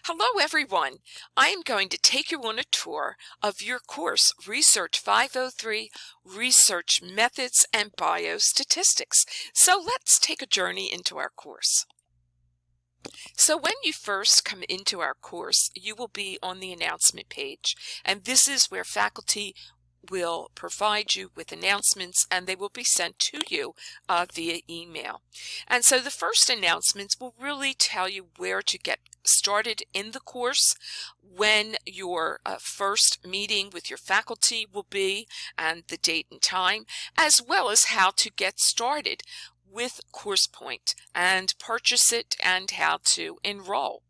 Hello everyone! I am going to take you on a tour of your course Research 503 Research Methods and Biostatistics. So let's take a journey into our course. So when you first come into our course, you will be on the announcement page, and this is where faculty will provide you with announcements, and they will be sent to you via email. And so the first announcements will really tell you where to get started in the course, when your first meeting with your faculty will be, and the date and time, as well as how to get started with CoursePoint and purchase it and how to enroll.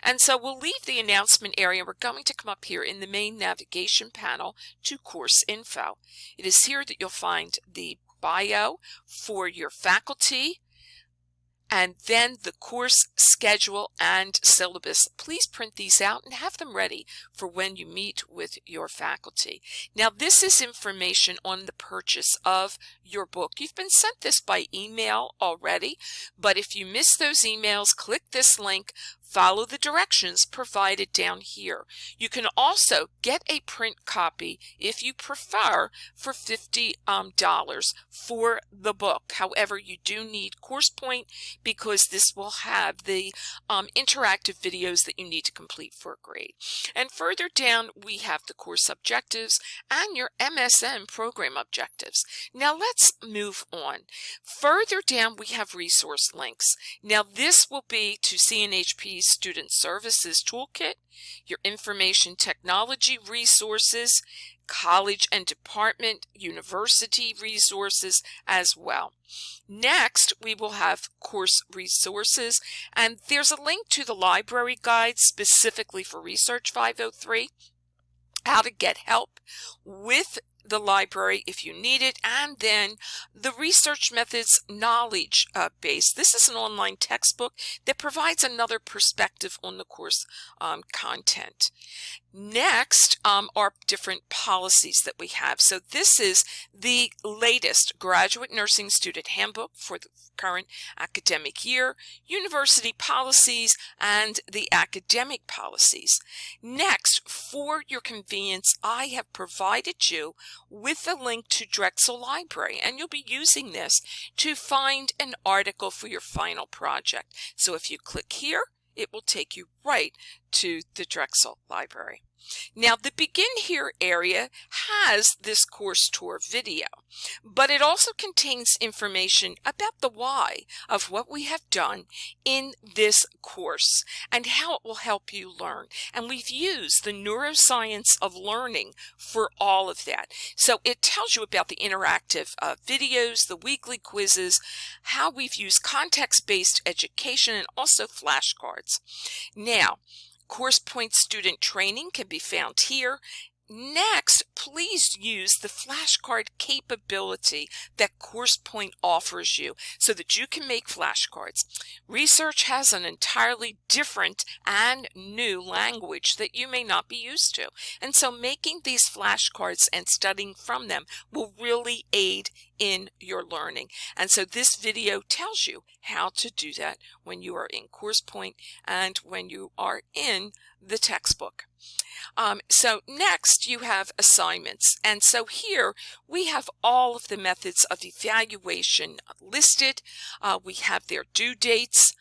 And so we'll leave the announcement area. We're going to come up here in the main navigation panel to course info. It is here that you'll find the bio for your faculty, and then the course schedule and syllabus. Please print these out and have them ready for when you meet with your faculty. Now, this is information on the purchase of your book. You've been sent this by email already, but if you miss those emails, click this link. Follow the directions provided down here. You can also get a print copy if you prefer for $50 for the book. However, you do need CoursePoint because this will have the interactive videos that you need to complete for a grade. And further down, we have the course objectives and your MSN program objectives. Now let's move on. Further down, we have resource links. Now this will be to CNHP's Student Services Toolkit, your information technology resources, college and department, university resources as well. Next, we will have course resources, and there's a link to the library guide specifically for Research 503, how to get help with the library if you need it, and then the research methods knowledge base. This is an online textbook that provides another perspective on the course content. Next are different policies that we have. So this is the latest graduate nursing student handbook for the current academic year, university policies, and the academic policies. Next, for your convenience, I have provided you with a link to Drexel Library, and you'll be using this to find an article for your final project. So if you click here, it will take you right to the Drexel Library. Now, the Begin Here area has this course tour video, but it also contains information about the why of what we have done in this course and how it will help you learn. And we've used the neuroscience of learning for all of that. So it tells you about the interactive videos, the weekly quizzes, how we've used context-based education, and also flashcards. Now, CoursePoint student training can be found here. Next, please use the flashcard capability that CoursePoint offers you so that you can make flashcards. Research has an entirely different and new language that you may not be used to. And so making these flashcards and studying from them will really aid in your learning. And so this video tells you how to do that when you are in CoursePoint and when you are in the textbook. So next you have assignments, and so here we have all of the methods of evaluation listed. We have their due dates,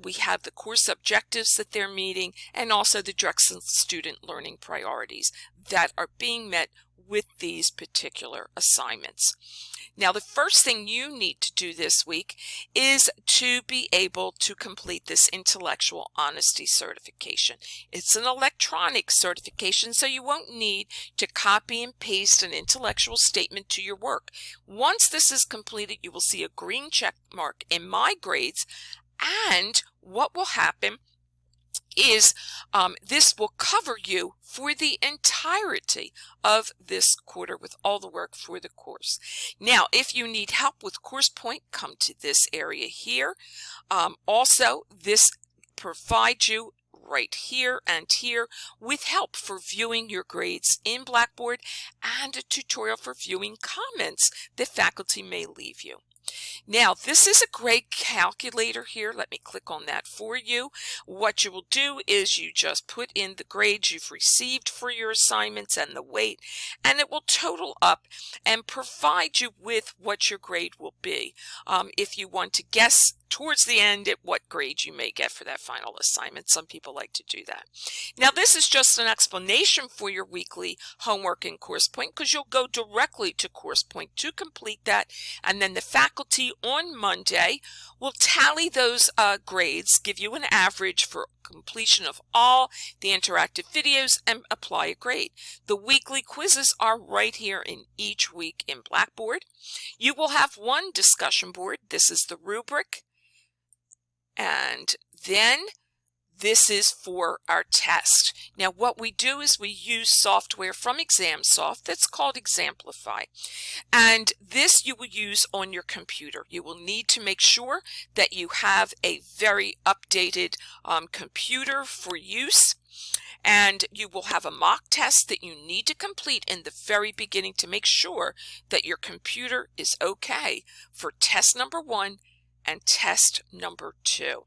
we have the course objectives that they're meeting, and also the Drexel student learning priorities that are being met with these particular assignments. Now, the first thing you need to do this week is to be able to complete this intellectual honesty certification. It's an electronic certification, so you won't need to copy and paste an intellectual statement to your work. Once this is completed, you will see a green check mark in My Grades, and what will happen is this will cover you for the entirety of this quarter with all the work for the course. Now, if you need help with CoursePoint, come to this area here. Also, this provides you right here and here with help for viewing your grades in Blackboard and a tutorial for viewing comments that faculty may leave you. Now, this is a great calculator here. Let me click on that for you. What you will do is you just put in the grades you've received for your assignments and the weight, and it will total up and provide you with what your grade will be. If you want to guess towards the end at what grade you may get for that final assignment. Some people like to do that. Now, this is just an explanation for your weekly homework in Course Point, because you'll go directly to Course Point to complete that, and then the faculty on Monday will tally those grades, give you an average for completion of all the interactive videos, and apply a grade. The weekly quizzes are right here in each week in Blackboard. You will have one discussion board. This is the rubric. And then this is for our test. Now, what we do is we use software from ExamSoft that's called Exemplify. And this you will use on your computer. You will need to make sure that you have a very updated computer for use. And you will have a mock test that you need to complete in the very beginning to make sure that your computer is okay for test number 1 and test number 2.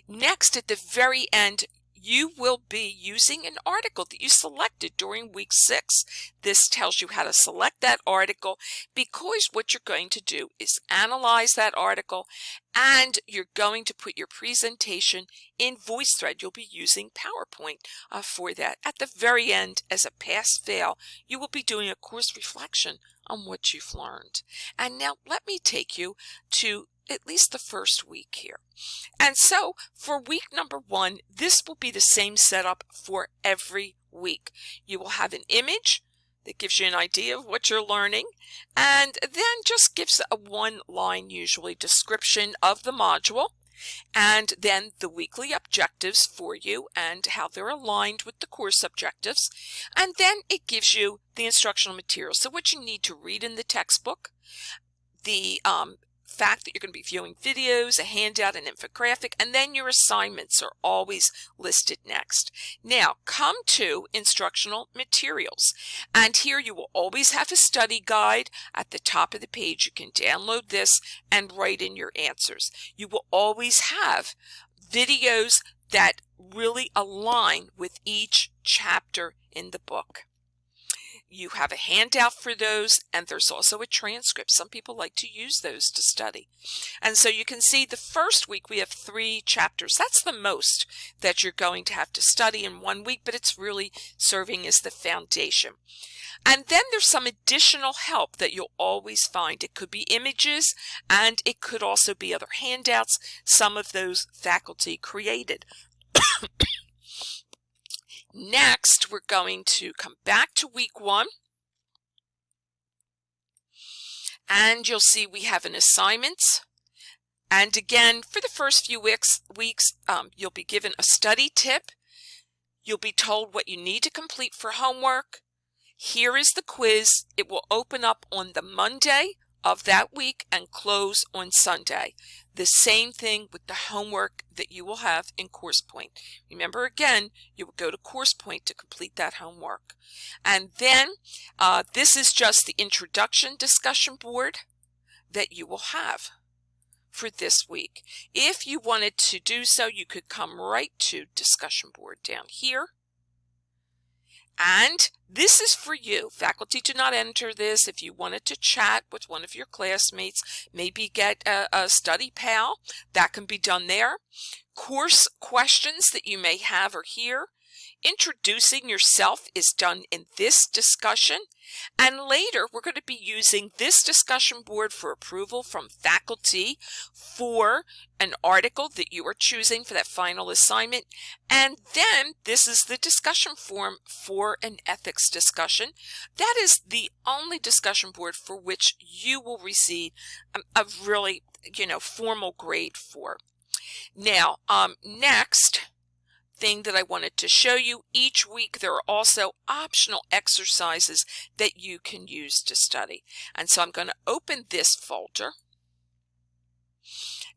Next, at the very end, you will be using an article that you selected during week 6. This tells you how to select that article, because what you're going to do is analyze that article, and you're going to put your presentation in VoiceThread. You'll be using PowerPoint for that. At the very end, as a pass-fail, you will be doing a course reflection on what you've learned. And now let me take you to at least the first week here. And so for week number 1, this will be the same setup for every week. You will have an image that gives you an idea of what you're learning, and then just gives a one-line, usually, description of the module, and then the weekly objectives for you and how they're aligned with the course objectives. And then it gives you the instructional material. So what you need to read in the textbook, the fact that you're going to be viewing videos, a handout, an infographic, and then your assignments are always listed next. Now, come to instructional materials, and here you will always have a study guide at the top of the page. You can download this and write in your answers. You will always have videos that really align with each chapter in the book. You have a handout for those, and there's also a transcript. Some people like to use those to study. And so you can see the first week we have 3 chapters. That's the most that you're going to have to study in 1 week, but it's really serving as the foundation. And then there's some additional help that you'll always find. It could be images, and it could also be other handouts. Some of those faculty created. Next, we're going to come back to week 1, and you'll see we have an assignment. And again, for the first few weeks, you'll be given a study tip. You'll be told what you need to complete for homework. Here is the quiz. It will open up on the Monday of that week and close on Sunday. The same thing with the homework that you will have in Course Point. Remember, again, you will go to Course Point to complete that homework. And then this is just the introduction discussion board that you will have for this week. If you wanted to do so, you could come right to discussion board down here. And this is for you. Faculty do not enter this. If you wanted to chat with one of your classmates, maybe get a study pal, that can be done there. Course questions that you may have are here. Introducing yourself is done in this discussion. And later, we're going to be using this discussion board for approval from faculty for an article that you are choosing for that final assignment. And then this is the discussion forum for an ethics discussion. That is the only discussion board for which you will receive a really, formal grade for. Now, next thing that I wanted to show you, each week there are also optional exercises that you can use to study. And so I'm going to open this folder,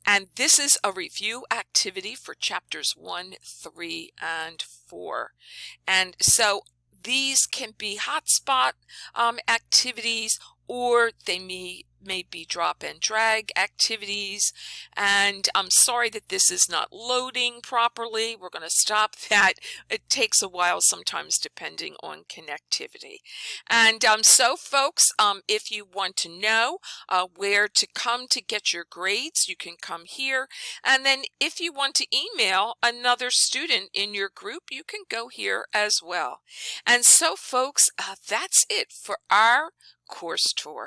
and this is a review activity for chapters 1, 3, and 4. And so these can be hotspot activities, or they may may be drop and drag activities, and I'm sorry that this is not loading properly. We're going to stop that. It takes a while sometimes depending on connectivity. And so folks, if you want to know where to come to get your grades, you can come here. And then if you want to email another student in your group, you can go here as well. And so folks, that's it for our course tour.